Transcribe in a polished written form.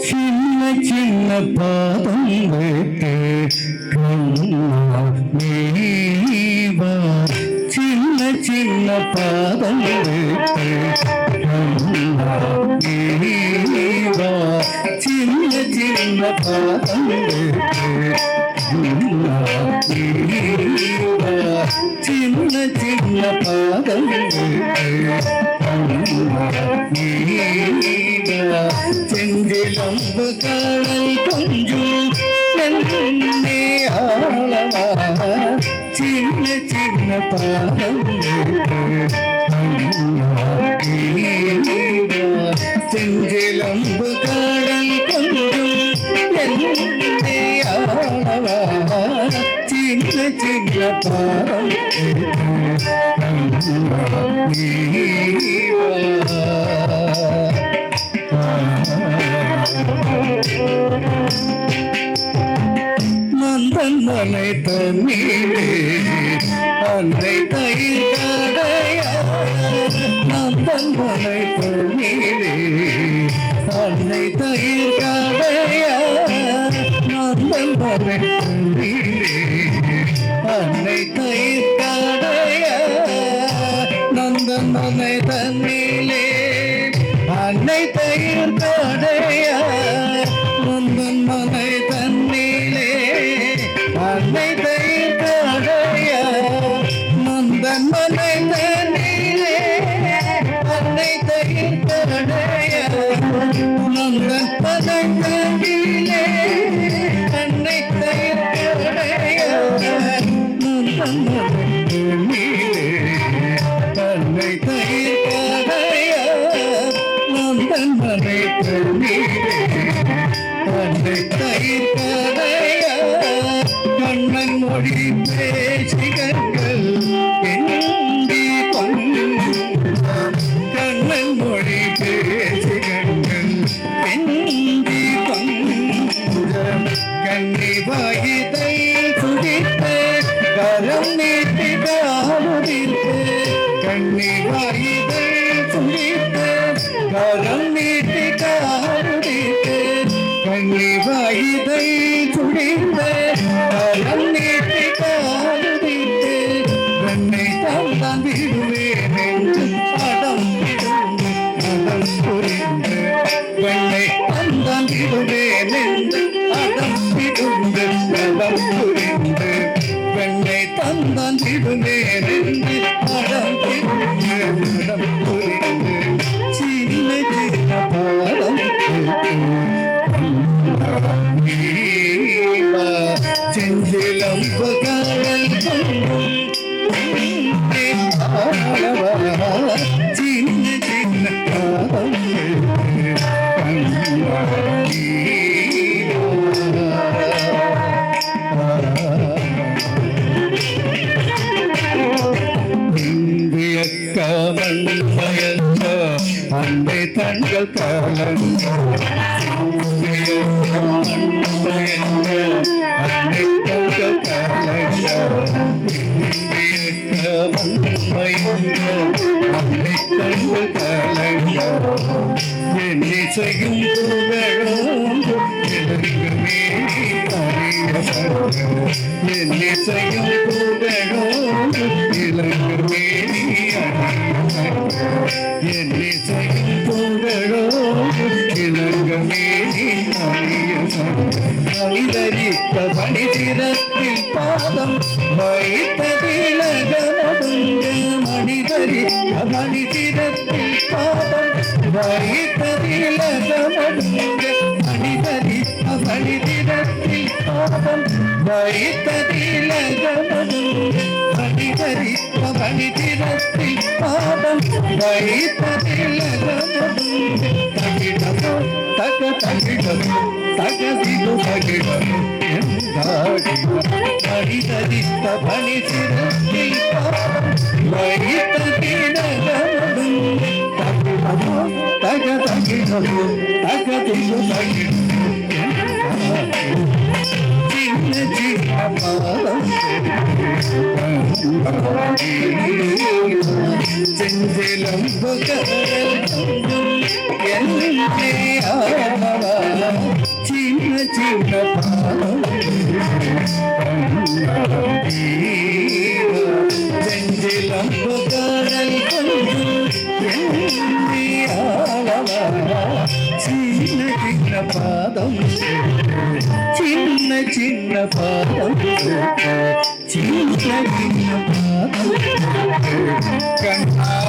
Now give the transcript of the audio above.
சின்ன சின்ன பாதம் வைத்து நீவா சின்ன சின்ன பாதம் வைத்து நீவா சின்ன சின்ன பாதம் வைத்து சின்ன சின்ன பாதம் செஞ்சிலம்பு கடல் கொஞ்சம் நன்னே ஆளவா சின்ன சின்ன பாதம் செஞ்சிலம்பு கடல் கொஞ்சம் நன்னே ஆளவா சின்ன சின்ன பாதம் நந்தன் மலை தண்ணீரே அன்னை தயிர் கடையா நந்தன் மலை தண்ணீரே அன்னை தயிர் கடையா நந்தன் மலை தண்ணீரே அன்னை தயிர் கடையா நந்தன் மலை தண்ணீரே அன்னை தயிர் கடையா நந்தன் மலை தண்ணீரே அன்னை தயிர் கடையா நந்தன் மலை தண்ணீரே அன்னை தயிர் கடையா நந்தன் மலை தண்ணீரே அன்னை தயிர் கடையா நந்தன் மலை தண்ணீரே அன்னை தயிர் கடையா நந்தன் மலை தண்ணீரே அன்னை தயிர் கடையா கண்ணன் மொழி பேசிகள் எந்தி கண்ணன் மொழி பேசிகள் எந்தி கண்ணி வாயிதை சுடித்து கரம் நீட்டி காலுடித்து கண்ணி வாயிதை சுடித்து கரம் நீட்டி காலுடித்து கண்ணி வாயிதை சுடித்து கரம் நீட்டி காலுடித்து வெண்ணை தந்தான் விடுவேன் என்று அடம் அடம் புரிந்து வெண்ணை தந்தான் விடுவேன் என்று அடம் பிடுந்து அடம் புரிந்து வெண்ணை தந்தான் விடுவேன் என்று அடம் பிடுந்து அடம் புரிந்து சின்ன சின்ன பாடம் செஞ்சிலம்பு கடல் சின்ன சின்ன பாடம் அன்னை தங்கள் கலங்க அன்னை தங்கள் கலங்க அன்னை தங்கள் கலங்க என்னை செய்யும் புகழுமே என்னை செய்யும் இலங்குமே என்னை செய்யும் புகழோ இலங்குமே மனிதரித்த மனிதத்தில் பாதம் வைத்ததிலகமதுங்க மனிதரித்த மனிதத்தில் பாதம் வைத்ததிலகமதுங்க மனிதரித்த மனிதத்தில் பாதம் வைத்ததிலகமதுங்க மனிதரித்த மனிதத்தில் பாதம் வைத்ததிலகமதுங்க தகிடமோ தக தகிடமோ தகதிலு தகிடமோ மனிதரித்த மனிதத்தில் பாதம் வைத்ததிலகமதுங்க தகிடமோ தக தகிடமோ தகதிலு தகிடமோ சின்ன சின்ன பாதம் செஞ்சலம் என்னை ஆவா சின்ன சின்ன பாதம் செஞ்சிலம் புகழல் என்னை ஆவா சின்ன சின்ன பாதம் சின்ன சின்ன பாதம் சின்ன சின்ன பாதம் கண்ணா